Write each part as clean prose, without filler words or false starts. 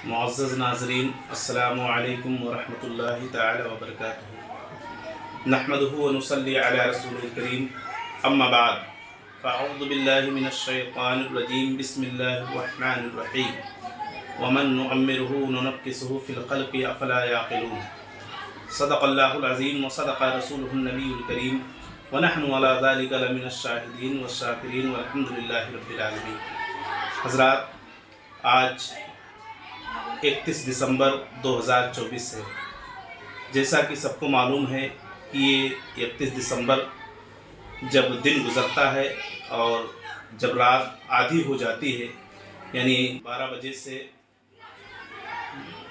मुअज़्ज़ज़ नाज़रीन, अस्सलामु अलैकुम व रहमतुल्लाहि तआला व बरकातुहू। नहमदुहु व नुसल्ली अला रसूलिल करीम, अम्मा बाद, फ़अऊज़ु बिल्लाहि मिनश शैतानिर रजीम, बिस्मिल्लाहिर रहमानिर रहीम। व मन नुअम्मिरुहु नुनक्किसुहु फ़िल ख़ल्क़ि अफ़ला याक़िलून। सदक़ल्लाहुल अज़ीम व सदक़ रसूलुहुन नबियुल करीम व नहनु अला ज़ालिका लमिनश शाहिदीन व शाकिरीन वल्हम्दुलिल्लाहि रब्बिल आलमीन। हज़रात, आज 31 दिसंबर 2024 है। जैसा कि सबको मालूम है कि ये 31 दिसंबर जब दिन गुज़रता है और जब रात आधी हो जाती है, यानी 12 बजे से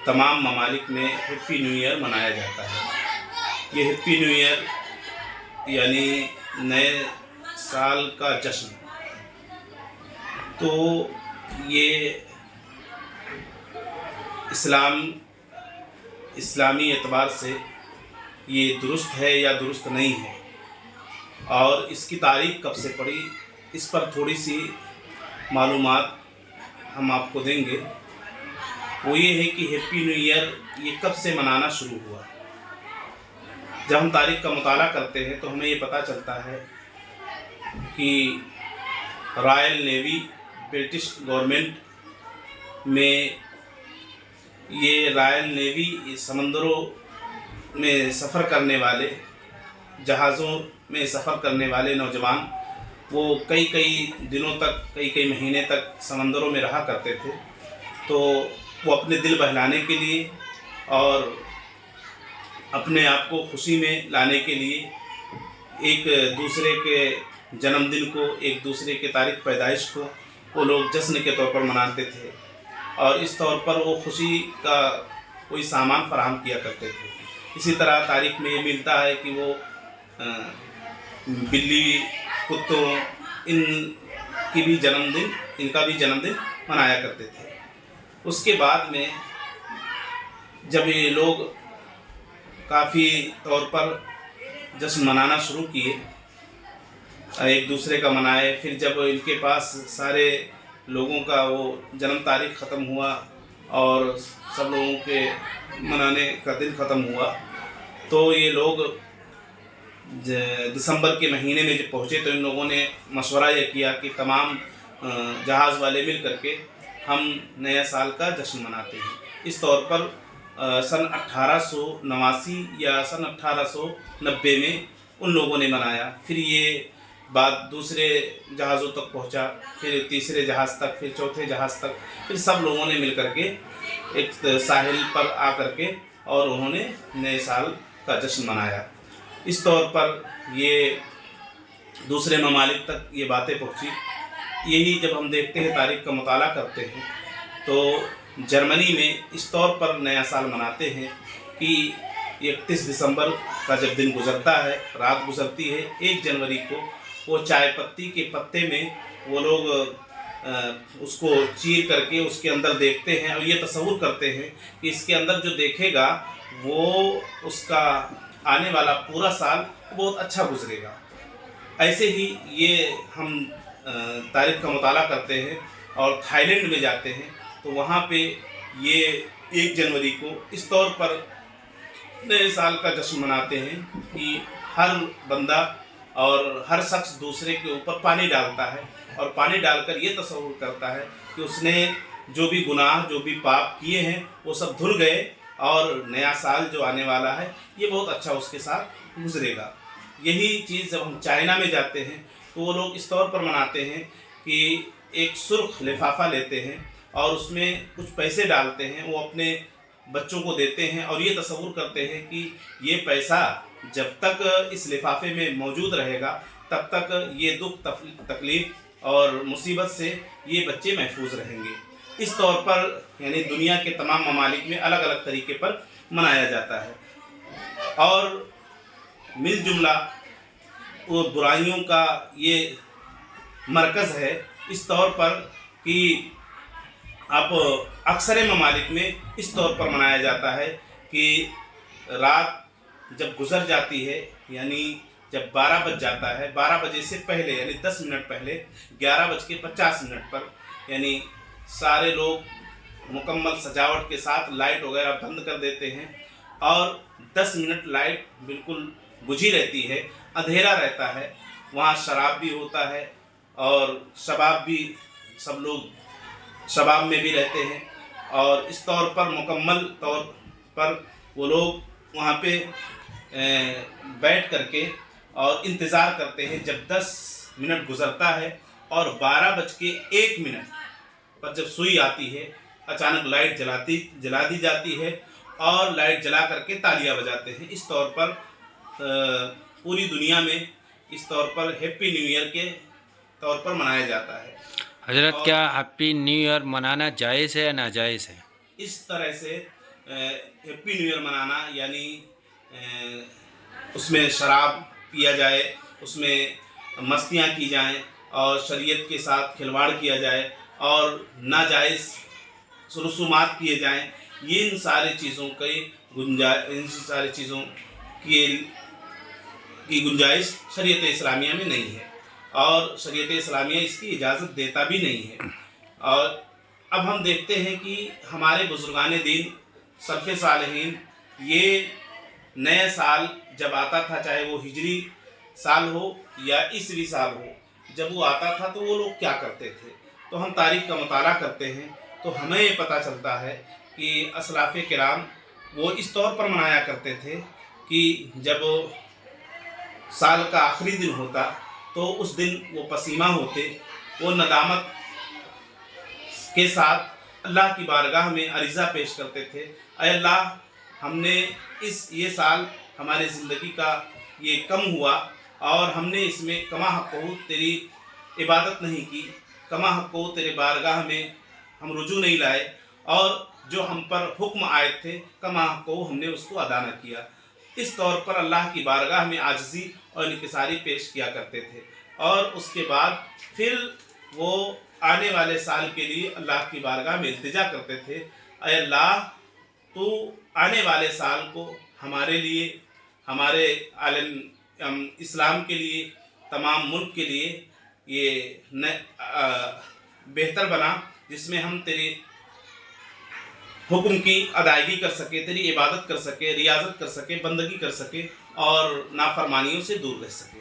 तमाम ममालिक में हैप्पी न्यू ईयर मनाया जाता है। ये हैप्पी न्यू ईयर यानी नए साल का जश्न। तो ये इस्लामी एतबार से ये दुरुस्त है या दुरुस्त नहीं है, और इसकी तारीख़ कब से पड़ी, इस पर थोड़ी सी मालूमात हम आपको देंगे। वो ये है कि हैप्पी न्यू ईयर ये कब से मनाना शुरू हुआ। जब हम तारीख़ का मुताला करते हैं तो हमें ये पता चलता है कि रॉयल नेवी, ब्रिटिश गवर्नमेंट में ये रॉयल नेवी समंदरों में सफ़र करने वाले, जहाज़ों में सफ़र करने वाले नौजवान वो कई दिनों तक, कई महीने तक समंदरों में रहा करते थे। तो वो अपने दिल बहलाने के लिए और अपने आप को खुशी में लाने के लिए एक दूसरे के जन्मदिन को, एक दूसरे के तारीख़ पैदाइश को वो लोग जश्न के तौर पर मनाते थे, और इस तौर पर वो खुशी का कोई सामान फराहम किया करते थे। इसी तरह तारीख़ में ये मिलता है कि वो बिल्ली, कुत्तों, इनका भी जन्मदिन मनाया करते थे। उसके बाद में जब ये लोग काफ़ी तौर पर जश्न मनाना शुरू किए, एक दूसरे का मनाए, फिर जब इनके पास सारे लोगों का वो जन्म तारीख़ ख़त्म हुआ और सब लोगों के मनाने का दिन ख़त्म हुआ, तो ये लोग दिसंबर के महीने में जब पहुँचे तो इन लोगों ने मशवरा ये किया कि तमाम जहाज़ वाले मिल करके हम नया साल का जश्न मनाते हैं। इस तौर पर सन 1889 या सन 1890 में उन लोगों ने मनाया। फिर ये बात दूसरे जहाज़ों तक पहुंचा, फिर तीसरे जहाज़ तक, फिर चौथे जहाज़ तक, फिर सब लोगों ने मिल करके एक साहिल पर आ करके और उन्होंने नए साल का जश्न मनाया। इस तौर पर ये दूसरे ममालिक तक ये बातें पहुंची। यही जब हम देखते हैं, तारीख़ का मुताला करते हैं, तो जर्मनी में इस तौर पर नया साल मनाते हैं कि 31 दिसंबर का जब दिन गुज़रता है, रात गुज़रती है, 1 जनवरी को वो चाय पत्ती के पत्ते में वो लोग उसको चीर करके उसके अंदर देखते हैं और ये तसव्वुर करते हैं कि इसके अंदर जो देखेगा वो उसका आने वाला पूरा साल बहुत अच्छा गुजरेगा। ऐसे ही ये हम तारीख़ का मुताला करते हैं और थाईलैंड में जाते हैं तो वहाँ पे ये 1 जनवरी को इस तौर पर नए साल का जश्न मनाते हैं कि हर बंदा और हर शख्स दूसरे के ऊपर पानी डालता है और पानी डालकर ये तसव्वुर करता है कि उसने जो भी गुनाह, जो भी पाप किए हैं वो सब धुल गए और नया साल जो आने वाला है ये बहुत अच्छा उसके साथ गुजरेगा। यही चीज़ जब हम चाइना में जाते हैं तो वो लोग इस तौर पर मनाते हैं कि एक सुर्ख लिफाफा लेते हैं और उसमें कुछ पैसे डालते हैं, वो अपने बच्चों को देते हैं और ये तसव्वुर करते हैं कि ये पैसा जब तक इस लिफाफे में मौजूद रहेगा तब तक ये दुख, तकलीफ़ और मुसीबत से ये बच्चे महफूज रहेंगे। इस तौर पर यानी दुनिया के तमाम ममालिक में अलग अलग तरीके पर मनाया जाता है और मिल जुमला वो बुराइयों का ये मरकज़ है। इस तौर पर कि अब अक्सर ममालिक में इस तौर पर मनाया जाता है कि रात जब गुज़र जाती है, यानी जब 12 बज जाता है, 12 बजे से पहले यानी 10 मिनट पहले 11:50 पर यानी सारे लोग मुकम्मल सजावट के साथ लाइट वगैरह बंद कर देते हैं और 10 मिनट लाइट बिल्कुल बुझी रहती है, अंधेरा रहता है। वहाँ शराब भी होता है और शबाब भी, सब लोग शबाब में भी रहते हैं और इस तौर पर मुकम्मल तौर पर वो लोग वहाँ पे बैठ करके और इंतज़ार करते हैं। जब 10 मिनट गुज़रता है और 12:01 पर जब सुई आती है, अचानक लाइट जला दी जाती है और लाइट जला करके तालियां बजाते हैं। इस तौर पर पूरी दुनिया में इस तौर पर हैप्पी न्यू ईयर के तौर पर मनाया जाता है। हजरत, क्या हैप्पी न्यू ईयर मनाना जायज़ है या नाजायज़ है? इस तरह से हैप्पी न्यू ईयर मनाना यानी उसमें शराब पिया जाए, उसमें मस्तियाँ की जाएं और शरीयत के साथ खिलवाड़ किया जाए और नाजायज़ रसूमात किए जाएं, ये इन सारी चीज़ों की गुंजाइश शरीयत इस्लामिया में नहीं है और शरीयत इस्लामिया इसकी इजाज़त देता भी नहीं है। और अब हम देखते हैं कि हमारे बुजुर्गान दीन सल्फ़े सालिहीन ये नया साल जब आता था, चाहे वो हिजरी साल हो या ईसवी साल हो, जब वो आता था तो वो लोग क्या करते थे। तो हम तारीख़ का मुताला करते हैं तो हमें ये पता चलता है कि असलाफ़े किराम वो इस तौर पर मनाया करते थे कि जब साल का आखिरी दिन होता तो उस दिन वो पसीमा होते, वो नदामत के साथ अल्लाह की बारगाह में अरीज़ा पेश करते थे, ऐ अल्लाह, हमने ये साल हमारे ज़िंदगी का ये कम हुआ और हमने इसमें कमा हक़्क़ो तेरी इबादत नहीं की, कमा हक़्क़ो तेरे बारगाह में हम रुजू नहीं लाए और जो हम पर हुक्म आए थे कमा हक़्क़ो हमने उसको अदा न किया। इस तौर पर अल्लाह की बारगाह में आजिज़ी और इंकिसारी पेश किया करते थे और उसके बाद फिर वो आने वाले साल के लिए अल्लाह की बारगाह में इल्तिजा करते थे, ऐ अल्लाह, तो आने वाले साल को हमारे लिए, हमारे आलम इस्लाम के लिए, तमाम मुल्क के लिए ये बेहतर बना, जिसमें हम तेरे हुक्म की अदायगी कर सके, तेरी इबादत कर सके, रियाजत कर सके, बंदगी कर सके और नाफरमानियों से दूर रह सके।